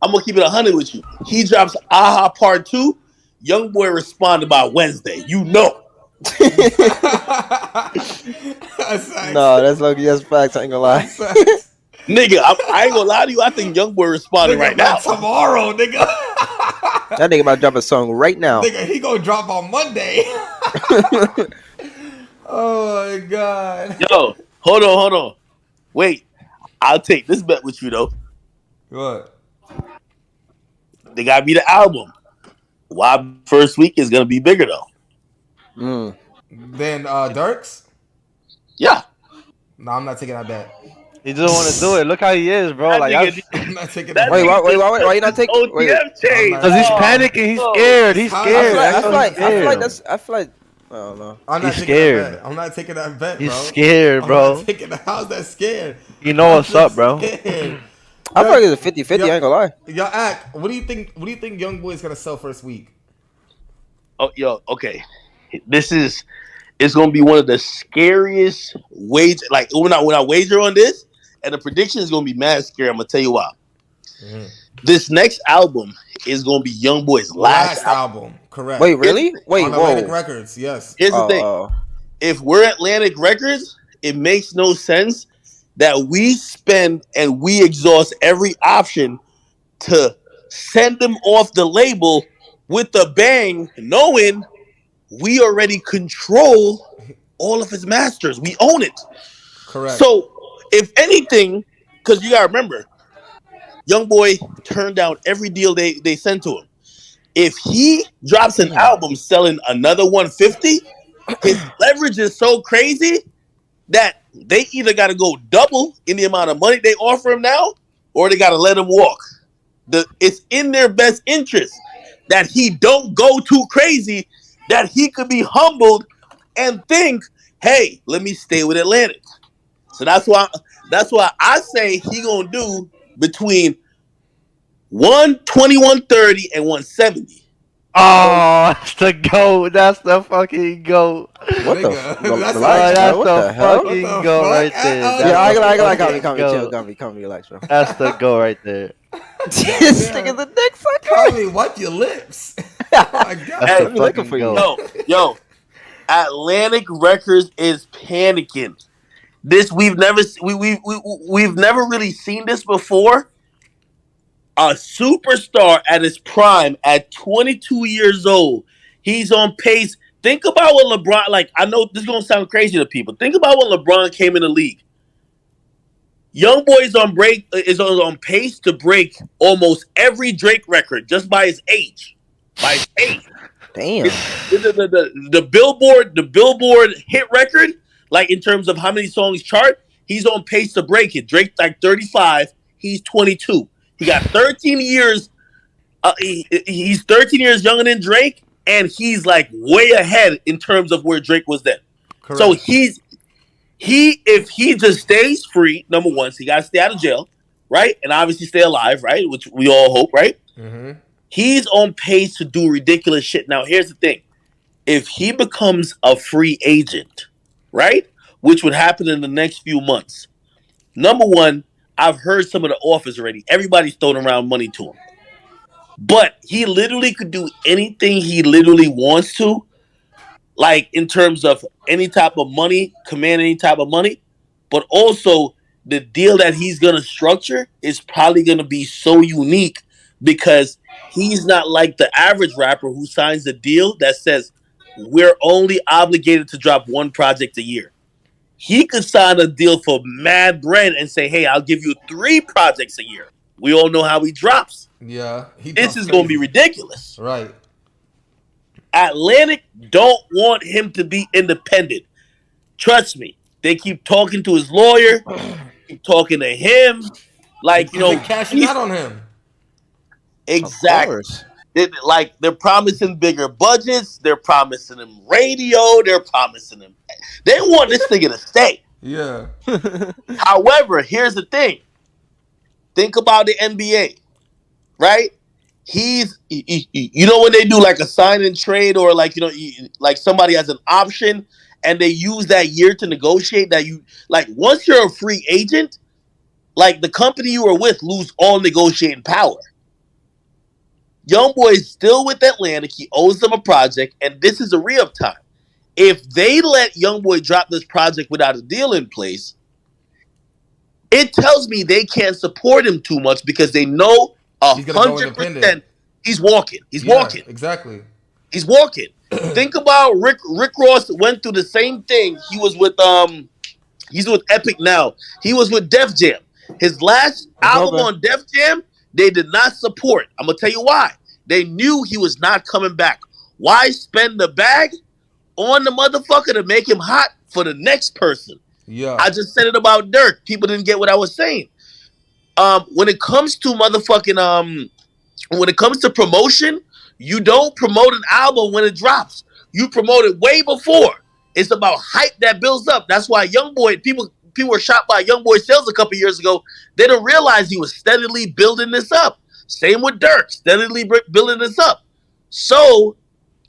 I'm gonna keep it 100 with you. He drops Aha Part 2. Youngboy responded by Wednesday. You know. No, that's lucky. That's facts. I ain't gonna lie. Nigga, I ain't gonna lie to you. I think Youngboy responding right now. Tomorrow, nigga. That nigga about to drop a song right now. Nigga, he gonna drop on Monday. Oh my god. Yo, hold on. Wait, I'll take this bet with you though. What? They gotta be the album. Why first week is gonna be bigger though? Then Dirks? Yeah. No, I'm not taking that bet. He just want to do it. Look how he is, bro. Like, I'm not taking that. Wait, why you not taking? Wait, because he's panicking. He's scared. He's scared. I feel like. I don't know. I'm not He's taking scared. that bet. I'm not taking that bet, bro. He's scared, bro. I'm not taking that. How's that scared? You know what's up, bro. I feel like it's a 50-50. I ain't gonna lie. Yo, Ack, what do you think Youngboy is gonna sell first week? Oh, yo, okay. It's gonna be one of the scariest wager. Like when I wager on this, and the prediction is gonna be mad scary. I'm gonna tell you why. Mm-hmm. This next album is gonna be Youngboy's last album. Correct. Wait, really? Wait, on whoa. Atlantic Records, yes. Here's the thing. If we're Atlantic Records, it makes no sense that we spend and we exhaust every option to send them off the label with a bang, knowing we already control all of his masters. We own it. Correct. So, if anything, because you gotta remember, Youngboy turned down every deal they sent to him. If he drops an album selling another 150, his leverage is so crazy that they either got to go double in the amount of money they offer him now, or they got to let him walk. It's in their best interest that he don't go too crazy, that he could be humbled and think, hey, let me stay with Atlantic. So that's why I say he gonna do between 120, 130, and 170. Oh, that's the GOAT. That's the fucking GOAT. What the? That's the fucking GOAT right there. Yeah, I calm, relax, bro. That's the GOAT right there. This nigga the next one. Tommy, wipe your lips. Oh my god. Hey, looking for you. Yo, Atlantic Records is panicking. This we've never really seen this before. A superstar at his prime at 22 years old. He's on pace. Think about what LeBron, like, I know this is going to sound crazy to people. Think about when LeBron came in the league. Youngboy is on pace to break almost every Drake record just by his age. By his age. Damn. The Billboard hit record, like in terms of how many songs chart, he's on pace to break it. Drake's like 35, he's 22. He got 13 years. He's 13 years younger than Drake, and he's like way ahead in terms of where Drake was then. Correct. So if he just stays free, number one, so he got to stay out of jail, right, and obviously stay alive, right, which we all hope, right. Mm-hmm. He's on pace to do ridiculous shit. Now, here's the thing: if he becomes a free agent, right, which would happen in the next few months, number one. I've heard some of the offers already. Everybody's throwing around money to him. But he literally could do anything he literally wants to, like in terms of any type of money, command any type of money. But also, the deal that he's going to structure is probably going to be so unique because he's not like the average rapper who signs a deal that says, we're only obligated to drop one project a year. He could sign a deal for mad bread and say, hey, I'll give you 3 projects a year. We all know how he drops. Yeah. This is going to be ridiculous. Right. Atlantic don't want him to be independent. Trust me. They keep talking to his lawyer, keep talking to him. Like, you know. They're cashing out on him. Exactly. They're promising bigger budgets. They're promising him radio. They're promising him. They want this nigga to stay. Yeah. However, here's the thing. Think about the NBA, right? You know when they do like a sign and trade or like, you know, like somebody has an option and they use that year to negotiate that you, like once you're a free agent, like the company you were with lose all negotiating power. Youngboy is still with Atlantic. He owes them a project, and this is a re-up time. If they let Youngboy drop this project without a deal in place, it tells me they can't support him too much because they know He's gonna go 100% independent. he's walking. He's Yeah, walking. exactly. He's walking. Think about Rick Ross went through the same thing. He's with Epic now. He was with Def Jam. His last album on Def Jam, they did not support. I'm gonna tell you why. They knew he was not coming back. Why spend the bag on the motherfucker to make him hot for the next person? Yeah. I just said it about Dirk. People didn't get what I was saying. When it comes to when it comes to promotion, you don't promote an album when it drops. You promote it way before. It's about hype that builds up. That's why Youngboy, people were shocked by Youngboy sales a couple years ago. They didn't realize he was steadily building this up. Same with Dirk, steadily building this up. So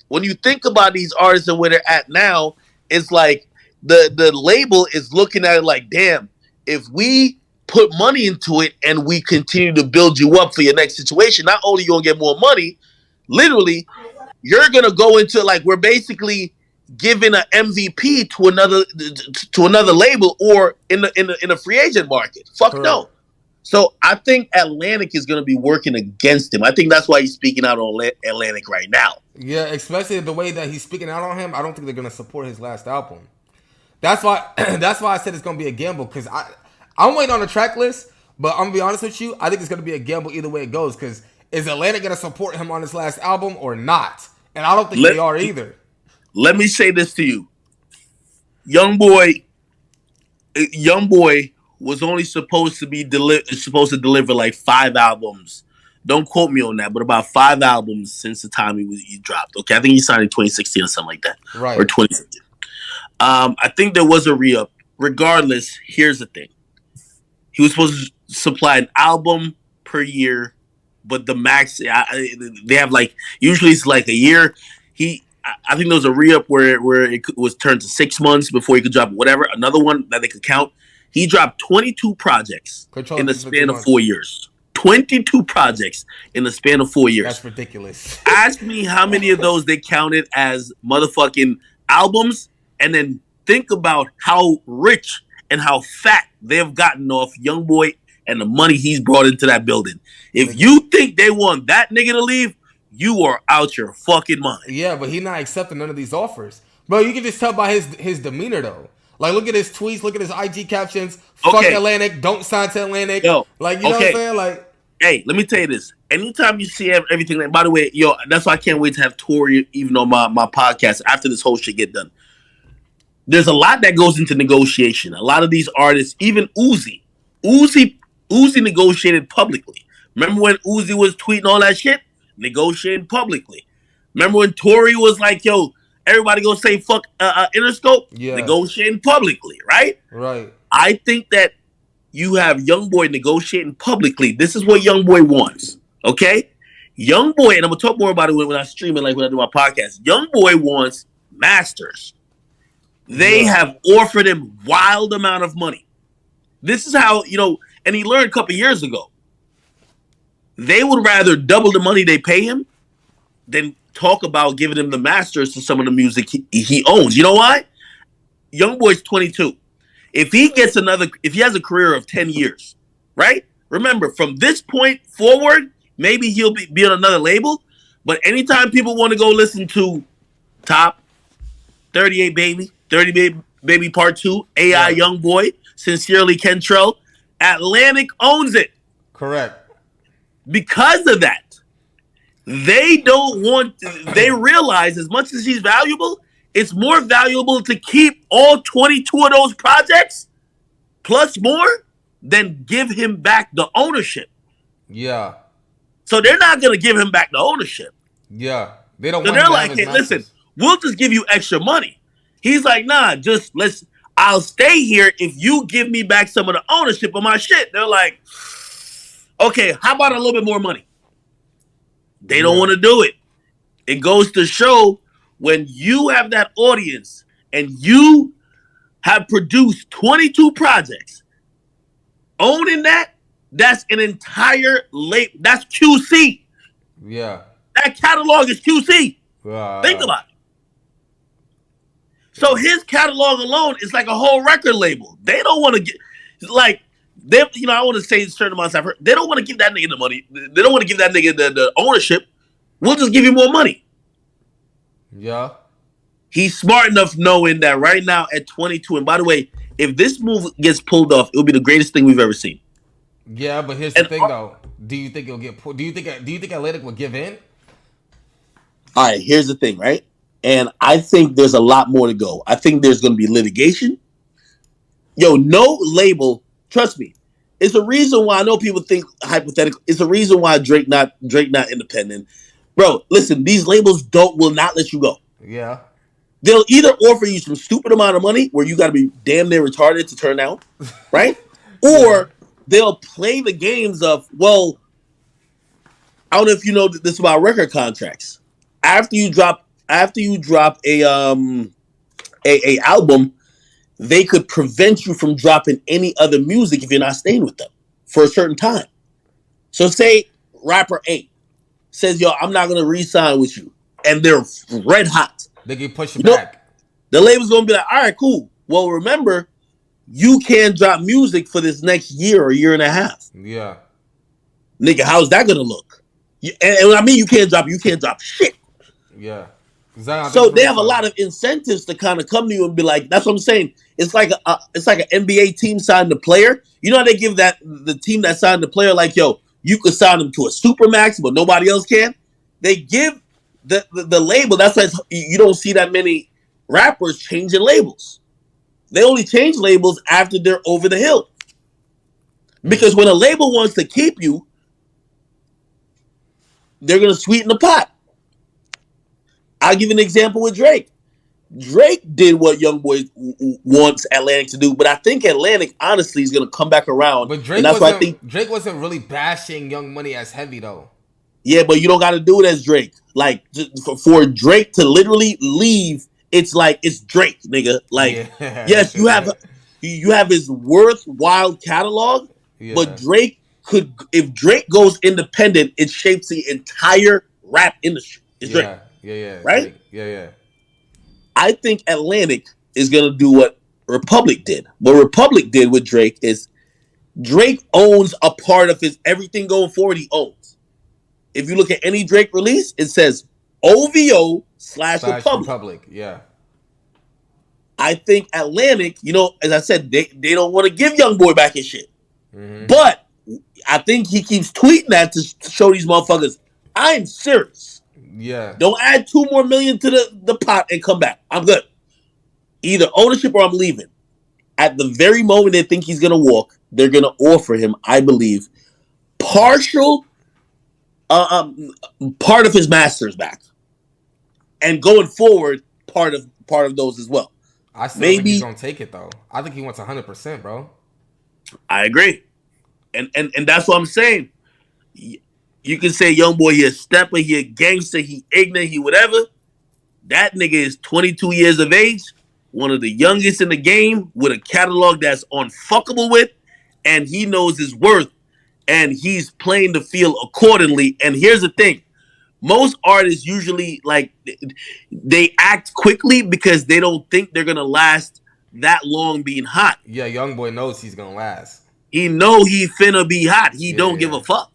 when you think about these artists and where they're at now, it's like the label is looking at it like, damn, if we put money into it and we continue to build you up for your next situation, not only are you gonna get more money, literally, you're gonna go into like we're basically giving an MVP to another label or in the free agent market. Fuck Correct. no. So I think Atlantic is going to be working against him. I think that's why he's speaking out on Atlantic right now. Yeah, especially the way that he's speaking out on him. I don't think they're gonna support his last album. That's why. That's why I said it's gonna be a gamble because I'm waiting on the track list. But I'm gonna be honest with you. I think it's gonna be a gamble either way it goes. Because is Atlantic gonna support him on his last album or not? And I don't think they are either. Let me say this to you, Youngboy was only supposed to deliver like 5 albums. Don't quote me on that, but about 5 albums since the time he dropped. Okay, I think he signed in 2016 or something like that, right? Or 2015. I think there was a re-up. Regardless, here's the thing: he was supposed to supply an album per year, but the max they have like usually it's like a year. I think there was a re-up where it was turned to 6 months before he could drop whatever. Another one that they could count. He dropped 22 projects in the span of 4 years. 22 projects in the span of 4 years. That's ridiculous. Ask me how many of those they counted as motherfucking albums, and then think about how rich and how fat they've gotten off Youngboy and the money he's brought into that building. If you think they want that nigga to leave, you are out your fucking mind. Yeah, but he's not accepting none of these offers. Bro, you can just tell by his demeanor, though. Like, look at his tweets, look at his IG captions. Fuck Atlantic, don't sign to Atlantic. Yo, like, you know what I'm saying? Like, hey, let me tell you this. Anytime you see everything, by the way, yo, that's why I can't wait to have Tori even on my podcast after this whole shit get done. There's a lot that goes into negotiation. A lot of these artists, even Uzi negotiated publicly. Remember when Uzi was tweeting all that shit? Negotiating publicly. Remember when Tori was like, yo, everybody go say fuck Interscope? Yeah. Negotiating publicly, right? Right. I think that you have Youngboy negotiating publicly. This is what Youngboy wants, okay? Youngboy, and I'm going to talk more about it when I stream it, like when I do my podcast. Youngboy wants masters. They have offered him wild amount of money. This is how, and he learned a couple years ago. They would rather double the money they pay him than talk about giving him the masters to some of the music he owns. You know why? Youngboy's 22. If he has a career of 10 years, right? Remember, from this point forward, maybe he'll be on another label. But anytime people want to go listen to Top, 38 Baby, 30 Baby Part 2, AI Youngboy, Sincerely Kentrell, Atlantic owns it. Correct. Because of that, they realize as much as he's valuable, it's more valuable to keep all 22 of those projects plus more than give him back the ownership. Yeah. So they're not going to give him back the ownership. Yeah. They don't. So they're like, hey, listen, we'll just give you extra money. He's like, nah, I'll stay here if you give me back some of the ownership of my shit. They're like, okay, how about a little bit more money? They don't want to do it. It goes to show when you have that audience and you have produced 22 projects, owning that's an entire label. That's QC. Yeah. That catalog is QC. Think about it. So his catalog alone is like a whole record label. They don't want to get like they. I want to say certain amounts I've heard. They don't want to give that nigga the money. They don't want to give that nigga the ownership. We'll just give you more money. Yeah. He's smart enough knowing that right now at 22. And by the way, if this move gets pulled off, it'll be the greatest thing we've ever seen. Yeah, but here's the thing though. Do you think it'll get pulled? Do you think Atlantic will give in? All right, here's the thing, right? And I think there's a lot more to go. I think there's going to be litigation. Yo, no label, trust me. It's a reason why I know people think hypothetical. It's a reason why Drake not independent. Bro, listen, these labels will not let you go. Yeah. They'll either offer you some stupid amount of money where you got to be damn near retarded to turn down, right? Or they'll play the games of, well, I don't know if you know this about record contracts. After you drop a album, they could prevent you from dropping any other music if you're not staying with them for a certain time. So say rapper A says, yo, I'm not going to re-sign with you. And they're red hot. They can push you back. The label's going to be like, all right, cool. Well, remember, you can't drop music for this next year or year and a half. Yeah. Nigga, how's that going to look? And when I mean you can't drop shit. Yeah. So they have a lot of incentives to kind of come to you and be like, that's what I'm saying. It's like an NBA team signing the player. You know how they give the team that signed the player like, yo, you could sign them to a supermax, but nobody else can. They give the label. That's why you don't see that many rappers changing labels. They only change labels after they're over the hill. Because when a label wants to keep you, they're going to sweeten the pot. I'll give you an example with Drake. Drake did what Youngboy wants Atlantic to do, but I think Atlantic honestly is going to come back around. But Drake wasn't really bashing Young Money as heavy though. Yeah, but you don't got to do it as Drake. Like for Drake to literally leave, it's like it's Drake, nigga. Like yes, you have his worthwhile catalog, but Drake if Drake goes independent, it shapes the entire rap industry. It's Drake. Yeah. Right? Yeah. I think Atlantic is going to do what Republic did. What Republic did with Drake is Drake owns a part of his everything going forward he owns. If you look at any Drake release, it says OVO/Republic. Yeah. I think Atlantic, as I said, they don't want to give Youngboy back his shit. Mm-hmm. But I think he keeps tweeting that to show these motherfuckers, I'm serious. Yeah. Don't add $2 more million to the pot and come back. I'm good. Either ownership or I'm leaving. At the very moment they think he's going to walk, they're going to offer him, I believe, partial part of his masters back. And going forward, part of those as well. I still think he's going to take it, though. I think he wants 100%, bro. I agree. And that's what I'm saying. You can say Youngboy, he a stepper, he a gangster, he ignorant, he whatever. That nigga is 22 years of age, one of the youngest in the game, with a catalog that's unfuckable with, and he knows his worth, and he's playing the field accordingly. And here's the thing. Most artists usually, like, they act quickly because they don't think they're going to last that long being hot. Yeah, Youngboy knows he's going to last. He know he finna be hot. He don't give a fuck.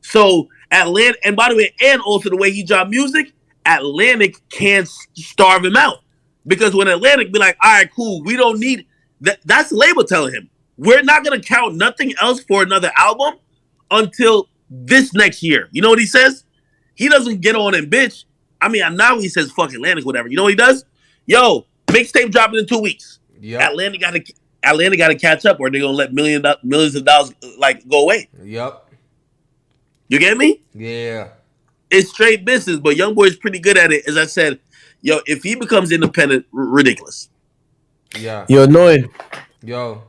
So Atlantic, and by the way, and also the way he dropped music, Atlantic can't starve him out. Because when Atlantic be like, all right, cool, we don't need that. That's the label telling him, we're not gonna count nothing else for another album until this next year. You know what he says? He doesn't get on and bitch. I mean, now he says fuck Atlantic, whatever. You know what he does? Yo, mixtape dropping in 2 weeks. Yeah. Atlantic gotta catch up, or they're gonna let millions of dollars like go away. Yep. You get me? Yeah. It's straight business, but Youngboy is pretty good at it. As I said, yo, if he becomes independent, ridiculous. Yeah. Yo, Noid. Yo.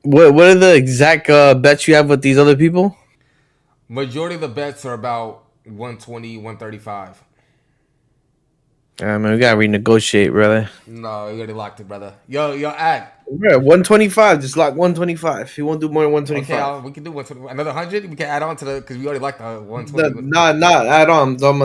What are the exact bets you have with these other people? Majority of the bets are about 120, 135. Yeah, man, we gotta renegotiate, brother. No, you already locked it, brother. Yo, act. We're at 125. Just lock 125. He won't do more than 125. Okay, we can do 120. Another 100. We can add on to the because we already like the 120. Not add on. I'm